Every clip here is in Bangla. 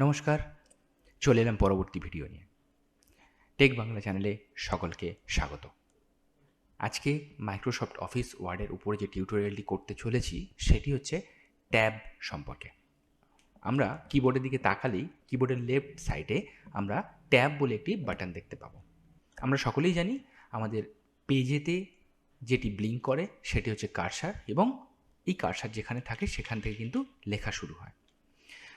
নমস্কার, চলে এলাম পরবর্তী ভিডিও নিয়ে। টেক বাংলা চ্যানেলে সকলকে স্বাগত। আজকে মাইক্রোসফট অফিস ওয়ার্ডের উপরে যে টিউটোরিয়ালটি করতে চলেছি সেটি হচ্ছে ট্যাব সম্পর্কে। আমরা কিবোর্ডের দিকে তাকালেই কিবোর্ডের লেফট সাইডে আমরা ট্যাব বলে একটি বাটন দেখতে পাবো। আমরা সকলেই জানি আমাদের পেজেতে যেটি ব্লিঙ্ক করে সেটি হচ্ছে কার্সার, এবং এই কার্সার যেখানে থাকে সেখান থেকে কিন্তু লেখা শুরু হয়।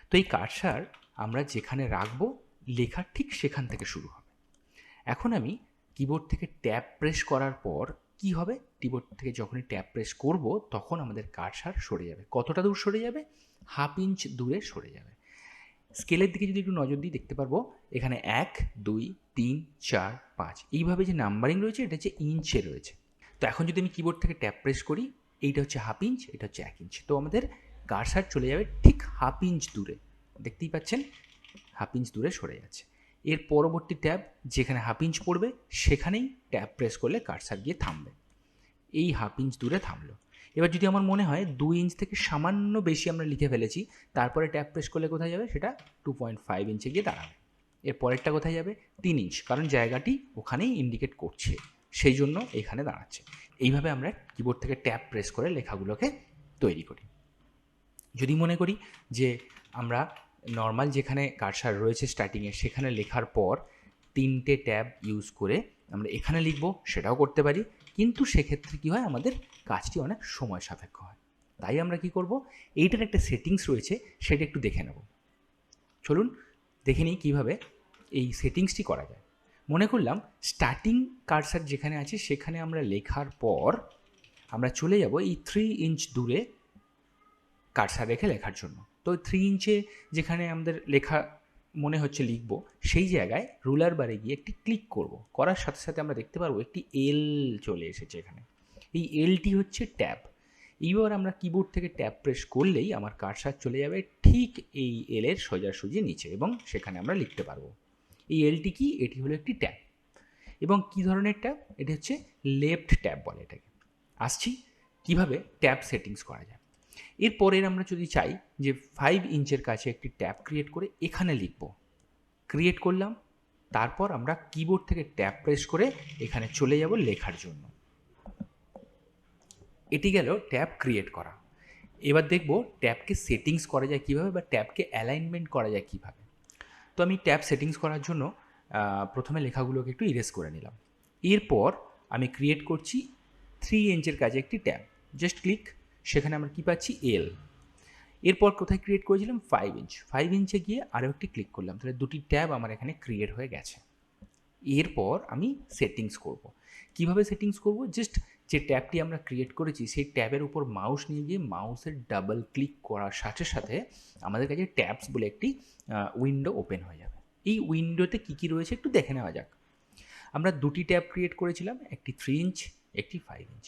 তো এই কার্সার আমরা যেখানে রাখবো লেখা ঠিক সেখান থেকে শুরু হবে। এখন আমি কিবোর্ড থেকে ট্যাব প্রেস করার পর কি হবে, কিবোর্ড থেকে যখনই ট্যাব প্রেস করব তখন আমাদের কার্সার সরে যাবে। কতটা দূর সরে যাবে? 1/2 ইঞ্চ দূরে সরে যাবে। স্কেলের দিকে যদি একটু নজর দিই দেখতে পারবো এখানে 1, 2, 3, 4, 5 এইভাবে যে নাম্বারিং রয়েছে এটা হচ্ছে ইঞ্চে রয়েছে। তো এখন যদি আমি কিবোর্ড থেকে ট্যাব প্রেস করি, এইটা হচ্ছে 1/2 ইঞ্চ, এটা হচ্ছে 1 ইঞ্চ। তো আমাদের কার্সার চলে যাবে ঠিক 1/2 ইঞ্চ দূরে। দেখতেই পাচ্ছেন 1/2 ইঞ্চ দূরে সরে যাচ্ছে। এর পরবর্তী ট্যাব যেখানে 1/2 ইঞ্চ পড়বে সেখানেই ট্যাব প্রেস করলে কার্সার গিয়ে থামবে। এই 1/2 ইঞ্চ দূরে থামলো। এবার যদি আমার মনে হয় 2 ইঞ্চ থেকে সামান্য বেশি আমরা লিখে ফেলেছি, তারপরে ট্যাব প্রেস করলে কোথায় যাবে? সেটা 2.5 ইঞ্চে গিয়ে দাঁড়াবে। এর পরেরটা কোথায় যাবে? 3 ইঞ্চ, কারণ জায়গাটি ওখানেই ইন্ডিকেট করছে, সেই জন্য এখানে দাঁড়াচ্ছে। এইভাবে আমরা কিবোর্ড থেকে ট্যাব প্রেস করে লেখাগুলোকে তৈরি করি। যদি মনে করি যে আমরা নর্মাল যেখানে কার্সার রয়েছে স্টার্টিংয়ে সেখানে লেখার পর 3টে ট্যাব ইউজ করে আমরা এখানে লিখব, সেটাও করতে পারি, কিন্তু সেক্ষেত্রে কী হয়, আমাদের কাজটি অনেক সময় সাপেক্ষ হয়। তাই আমরা কি করব, এইটার একটা সেটিংস রয়েছে সেটা একটু দেখে নেব। চলুন দেখে নিই কীভাবে এই সেটিংসটি করা যায়। মনে করলাম স্টার্টিং কার্সার যেখানে আছে সেখানে আমরা লেখার পর আমরা চলে যাব এই 3 ইঞ্চ দূরে কার্সার রেখে লেখার জন্য। তো 3 ইঞ্চে যেখানে আমাদের লেখা মনে হচ্ছে লিখব, সেই জায়গায় রুলার বারে গিয়ে একটি ক্লিক করব। করার সাথে সাথে আমরা দেখতে পারবো একটি এল চলে এসেছে এখানে। এই এলটি হচ্ছে ট্যাব। এইবার আমরা কিবোর্ড থেকে ট্যাব প্রেস করলেই আমার কার্সার চলে যাবে ঠিক এই এলের সোজাসুজি নিচে, এবং সেখানে আমরা লিখতে পারবো। এই এলটি কি? এটি হলো একটি ট্যাব। এবং কি ধরনের ট্যাব? এটি হচ্ছে লেফট ট্যাব বলে এটাকে। আসছি কিভাবে ট্যাব সেটিংস করা যায়। এরপরের আমরা যদি চাই যে 5 ইঞ্চের কাছে একটি ট্যাব ক্রিয়েট করে এখানে লিখব, ক্রিয়েট করলাম, তারপর আমরা কিবোর্ড থেকে ট্যাব প্রেস করে এখানে চলে যাব লেখার জন্য। এটি গেল ট্যাব ক্রিয়েট করা। এবার দেখব ট্যাবকে সেটিংস করা যায় কীভাবে, বা ট্যাবকে অ্যালাইনমেন্ট করা যায় কীভাবে। তো আমি ট্যাব সেটিংস করার জন্য প্রথমে লেখাগুলোকে একটু ইরেজ করে নিলাম। এরপর আমি ক্রিয়েট করছি 3 ইঞ্চের কাছে একটি ট্যাব। জাস্ট ক্লিক, সেখানে আমরা কী পাচ্ছি? এল। এরপর কোথায় ক্রিয়েট করেছিলাম? 5 ইঞ্চ। 5 ইঞ্চে গিয়ে আরও একটি ক্লিক করলাম, তাহলে দুটি ট্যাব আমার এখানে ক্রিয়েট হয়ে গেছে। এরপর আমি সেটিংস করব। কিভাবে সেটিংস করব? জাস্ট যে ট্যাবটি আমরা ক্রিয়েট করেছি সেই ট্যাবের উপর মাউস নিয়ে গিয়ে মাউসের ডাবল ক্লিক করার সাথে সাথে আমাদের কাছে ট্যাবস বলে একটি উইন্ডো ওপেন হয়ে যাবে। এই উইন্ডোতে কী কী রয়েছে একটু দেখে নেওয়া যাক। আমরা দুটি ট্যাব ক্রিয়েট করেছিলাম, একটি 3 ইঞ্চ, একটি 5 ইঞ্চ।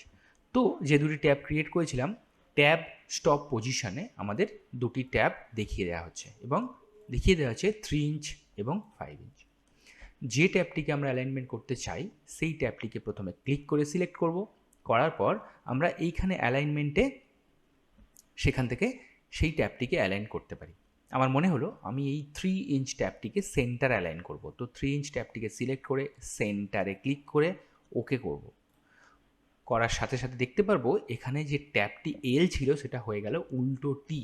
তো যে দুটি ট্যাব ক্রিয়েট করেছিলাম, ট্যাব স্টপ পজিশানে আমাদের দুটি ট্যাব দেখিয়ে দেওয়া হচ্ছে, এবং দেখিয়ে দেওয়া হচ্ছে 3 ইঞ্চ এবং 5 ইঞ্চ। যে ট্যাবটিকে আমরা অ্যালাইনমেন্ট করতে চাই সেই ট্যাবটিকে প্রথমে ক্লিক করে সিলেক্ট করব। করার পর আমরা এইখানে অ্যালাইনমেন্টে সেখান থেকে সেই ট্যাবটিকে অ্যালাইন করতে পারি। আমার মনে হলো আমি এই 3 ইঞ্চ ট্যাবটিকে সেন্টার অ্যালাইন করব। তো 3 ইঞ্চ ট্যাবটিকে সিলেক্ট করে সেন্টারে ক্লিক করে ওকে করব। করার সাথে সাথে দেখতে পারবো এখানে যে ট্যাবটি এল ছিল সেটা হয়ে গেল উল্টো টি।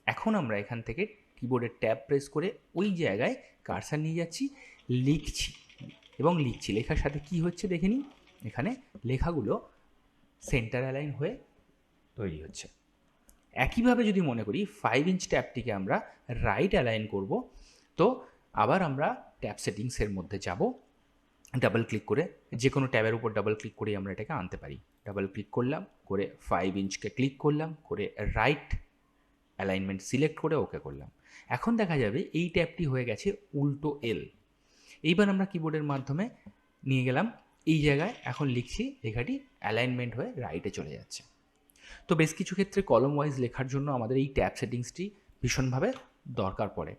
এখন আমরা এখান থেকে কিবোর্ডের ট্যাব প্রেস করে ওই জায়গায় কার্সার নিয়ে যাচ্ছি, লিখছি এবং লিখছি। লেখার সাথে কি হচ্ছে দেখে নিই। এখানে লেখাগুলো সেন্টার অ্যালাইন হয়ে তৈরি হচ্ছে। একইভাবে যদি মনে করি 5 ইঞ্চ ট্যাবটিকে আমরা রাইট অ্যালাইন করব, তো আবার আমরা ট্যাব সেটিংসের মধ্যে যাব, ডাবল ক্লিক করে যে কোনো ট্যাবের উপর ডাবল ক্লিক করে আমরা এটাকে আনতে পারি। ডাবল ক্লিক করলাম, করে 5 ইঞ্চকে ক্লিক করলাম, করে রাইট অ্যালাইনমেন্ট সিলেক্ট করে ওকে করলাম। এখন দেখা যাবে এই ট্যাবটি হয়ে গেছে উল্টো এল। এইবার আমরা কিবোর্ডের মাধ্যমে নিয়ে গেলাম এই জায়গায়, এখন লিখছি, লেখাটি অ্যালাইনমেন্ট হয়ে রাইটে চলে যাচ্ছে। তো বেশ কিছু ক্ষেত্রে কলম ওয়াইজ লেখার জন্য আমাদের এই ট্যাব সেটিংসটি ভীষণভাবে দরকার পড়ে।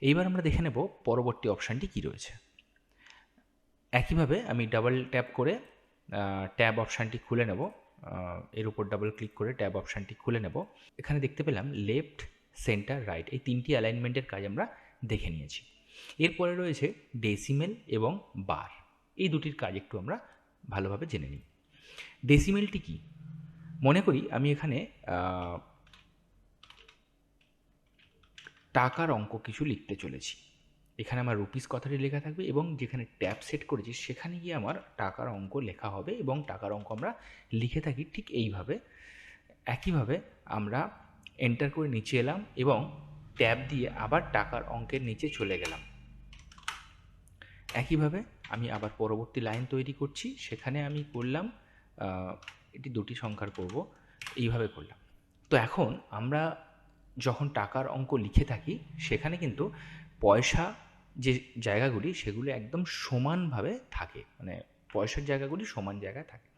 এইবার আমরা দেখে নেব পরবর্তী অপশানটি কী রয়েছে। একইভাবে আমি ডাবল ট্যাপ করে ট্যাব অপশানটি খুলে নেব, এর উপর ডাবল ক্লিক করে ট্যাব অপশানটি খুলে নেব। এখানে দেখতে পেলাম লেফট সেন্টার, রাইট, এই তিনটি অ্যালাইনমেন্টের কাজ আমরা দেখে নিয়েছি। এরপরে রয়েছে ডেসিমেল এবং বার, এই দুটির কাজ একটু আমরা ভালোভাবে জেনে নিই। ডেসিমেলটি কি? মনে করি আমি এখানে টাকার অঙ্ক কিছু লিখতে চলেছি। এখানে আমার রুপিস কথাটি লেখা থাকবে এবং যেখানে ট্যাব সেট করেছি সেখানে গিয়ে আমার টাকার অঙ্ক লেখা হবে এবং টাকার অঙ্ক আমরা লিখে থাকি ঠিক এইভাবে। একইভাবে আমরা এন্টার করে নিচে এলাম এবং ট্যাব দিয়ে আবার টাকার অঙ্কের নিচে চলে গেলাম। একইভাবে আমি আবার পরবর্তী লাইন তৈরি করছি, সেখানে আমি করলাম এটি দুটি সংখ্যার করব, এইভাবে করলাম। তো এখন আমরা যখন টাকার অঙ্ক লিখে থাকি সেখানে কিন্তু পয়সা যে জায়গাগুলি সেগুলো একদম সমানভাবে থাকে, মানে পয়সার জায়গাগুলি সমান জায়গায় থাকে।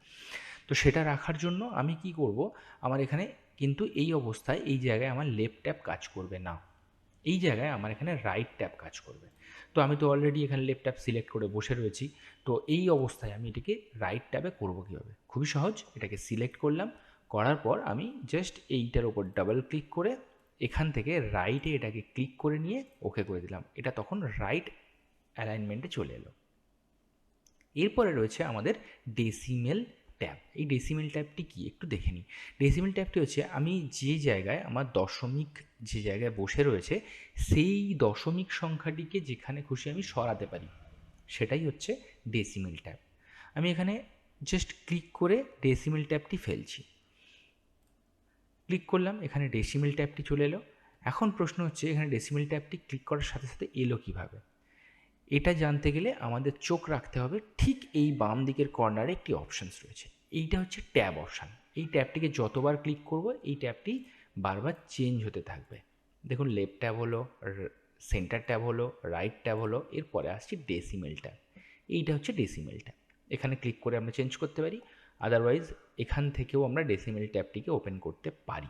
তো সেটা রাখার জন্য আমি কি করব, আমার এখানে কিন্তু এই অবস্থায় এই জায়গায় আমার লেফট ট্যাব কাজ করবে না, এই জায়গায় আমার এখানে রাইট ট্যাব কাজ করবে। তো আমি তো অলরেডি এখানে লেফট ট্যাব সিলেক্ট করে বসে রয়েছি, তো এই অবস্থায় আমি এটাকে রাইট ট্যাবে করবো কীভাবে? খুবই সহজ, এটাকে সিলেক্ট করলাম, করার পর আমি জাস্ট এইটার ওপর ডাবল ক্লিক করে এখান থেকে রাইটে এটাকে ক্লিক করে নিয়ে ওকে করে দিলাম, এটা তখন রাইট অ্যালাইনমেন্টে চলে এলো। এরপরে রয়েছে আমাদের ডেসিমেল ট্যাব। এই ডেসিমেল ট্যাবটি কি একটু দেখে নিই। ডেসিমেল ট্যাবটি হচ্ছে আমি যে জায়গায় আমার দশমিক যে জায়গায় বসে রয়েছে সেই দশমিক সংখ্যাটিকে যেখানে খুশি আমি সরাতে পারি, সেটাই হচ্ছে ডেসিমেল ট্যাব। আমি এখানে জাস্ট ক্লিক করে ডেসিমেল ট্যাবটি ফেলছি, ক্লিক করলাম, এখানে ডেসিমেল ট্যাবটি চলে এলো। এখন প্রশ্ন হচ্ছে এখানে ডেসিমেল ট্যাবটি ক্লিক করার সাথে সাথে এলো কীভাবে? এটা জানতে গেলে আমাদের চোখ রাখতে হবে ঠিক এই বাম দিকের কর্নারে একটি অপশানস রয়েছে, এইটা হচ্ছে ট্যাব অপশান। এই ট্যাবটিকে যতবার ক্লিক করব এই ট্যাবটি বারবার চেঞ্জ হতে থাকবে। দেখুন লেফট ট্যাব হলো, সেন্টার ট্যাব হলো, রাইট ট্যাব হলো, এরপরে আসছে ডেসিমেল ট্যাব। এইটা হচ্ছে ডেসিমেল ট্যাব, এখানে ক্লিক করে আমরা চেঞ্জ করতে পারি, আদারওয়াইজ এখান থেকেও আমরা ডেসিমেল ট্যাবটিকে ওপেন করতে পারি।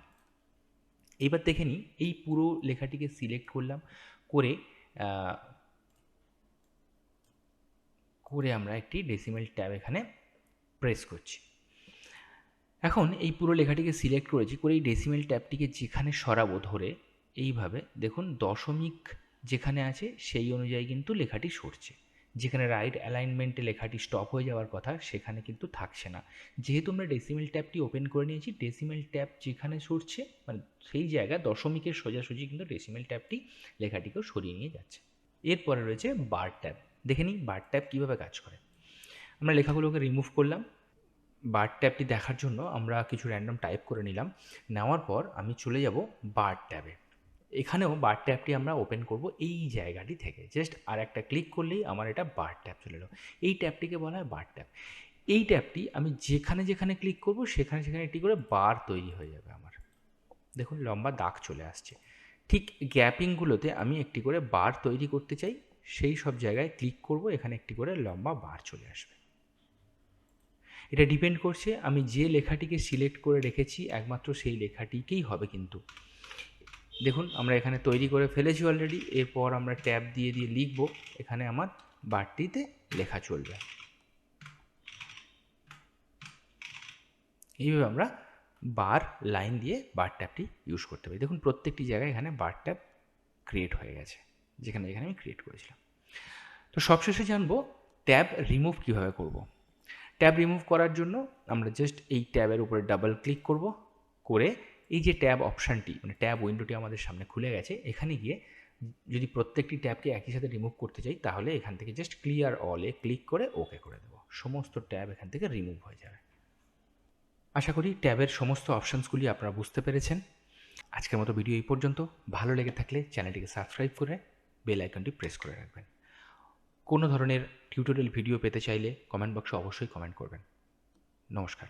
এইবার দেখে নিই, এই পুরো লেখাটিকে সিলেক্ট করলাম, করে আমরা একটি ডেসিমেল ট্যাব এখানে প্রেস করছি। এখন এই পুরো লেখাটিকে সিলেক্ট করেছি, করে এই ডেসিমেল ট্যাবটিকে যেখানে সরাবো ধরে এইভাবে দেখুন দশমিক যেখানে আছে সেই অনুযায়ী কিন্তু লেখাটি সরছে। যেখানে রাইট অ্যালাইনমেন্টে লেখাটি স্টপ হয়ে যাওয়ার কথা সেখানে কিন্তু থাকছে না। যেহেতু আমরা ডেসিমেল ট্যাবটি ওপেন করে নিয়েছি, ডেসিমেল ট্যাব যেখানে সরছে মানে সেই জায়গায় দশমিকের সোজাসুজি কিন্তু ডেসিমেল ট্যাবটি লেখাটিকেও সরিয়ে নিয়ে যাচ্ছে। এরপরে রয়েছে বার ট্যাব। দেখে নিই বার ট্যাব কীভাবে কাজ করে। আমরা লেখাগুলোকে রিমুভ করলাম, বার ট্যাবটি দেখার জন্য আমরা কিছু র্যান্ডম টাইপ করে নিলাম, নেওয়ার পর আমি চলে যাব বার ট্যাবে। এখানেও বার ট্যাবটি আমরা ওপেন করব এই জায়গাটি থেকে, জাস্ট আর একটা ক্লিক করলেই আমার এটা বার ট্যাব চলে এলো। এই ট্যাবটিকে বলা হয় বার ট্যাব। এই ট্যাবটি আমি যেখানে যেখানে ক্লিক করব সেখানে সেখানে একটি করে বার তৈরি হয়ে যাবে আমার। দেখুন লম্বা দাগ চলে আসছে। ঠিক গ্যাপিংগুলোতে আমি একটি করে বার তৈরি করতে চাই, সেই সব জায়গায় ক্লিক করব, এখানে একটি করে লম্বা বার চলে আসবে। এটা ডিপেন্ড করছে আমি যে লেখাটিকে সিলেক্ট করে রেখেছি একমাত্র সেই লেখাটিকেই হবে কিন্তু। দেখুন আমরা এখানে তৈরি করে ফেলেছি অলরেডি, এরপর আমরা ট্যাব দিয়ে দিয়ে লিখব, এখানে আমার বারটিতে লেখা চলবে। এইভাবে আমরা বার লাইন দিয়ে বার ট্যাবটি ইউজ করতে পারি। দেখুন প্রত্যেকটি জায়গায় এখানে বার ট্যাব ক্রিয়েট হয়ে গেছে, যেখানে এখানে আমি ক্রিয়েট করেছিলাম। তো সবশেষে জানবো ট্যাব রিমুভ কীভাবে করব। ট্যাব রিমুভ করার জন্য আমরা জাস্ট এই ট্যাবের উপরে ডাবল ক্লিক করব, করে এই যে ট্যাব অপশানটি মানে ট্যাব উইন্ডোটি আমাদের সামনে খুলে গেছে, এখানে গিয়ে যদি প্রত্যেকটি ট্যাবকে একই সাথে রিমুভ করতে চাই তাহলে এখান থেকে জাস্ট ক্লিয়ার অলে ক্লিক করে ওকে করে দেবো, সমস্ত ট্যাব এখান থেকে রিমুভ হয়ে যাবে। আশা করি ট্যাবের সমস্ত অপশানসগুলি আপনারা বুঝতে পেরেছেন। আজকের মতো ভিডিও এই পর্যন্ত। ভালো লেগে থাকলে চ্যানেলটিকে সাবস্ক্রাইব করে বেল আইকনটি প্রেস করে রাখবেন। কোনো ধরনের টিউটোরিয়াল ভিডিও পেতে চাইলে কমেন্ট বক্সে অবশ্যই কমেন্ট করবেন। নমস্কার।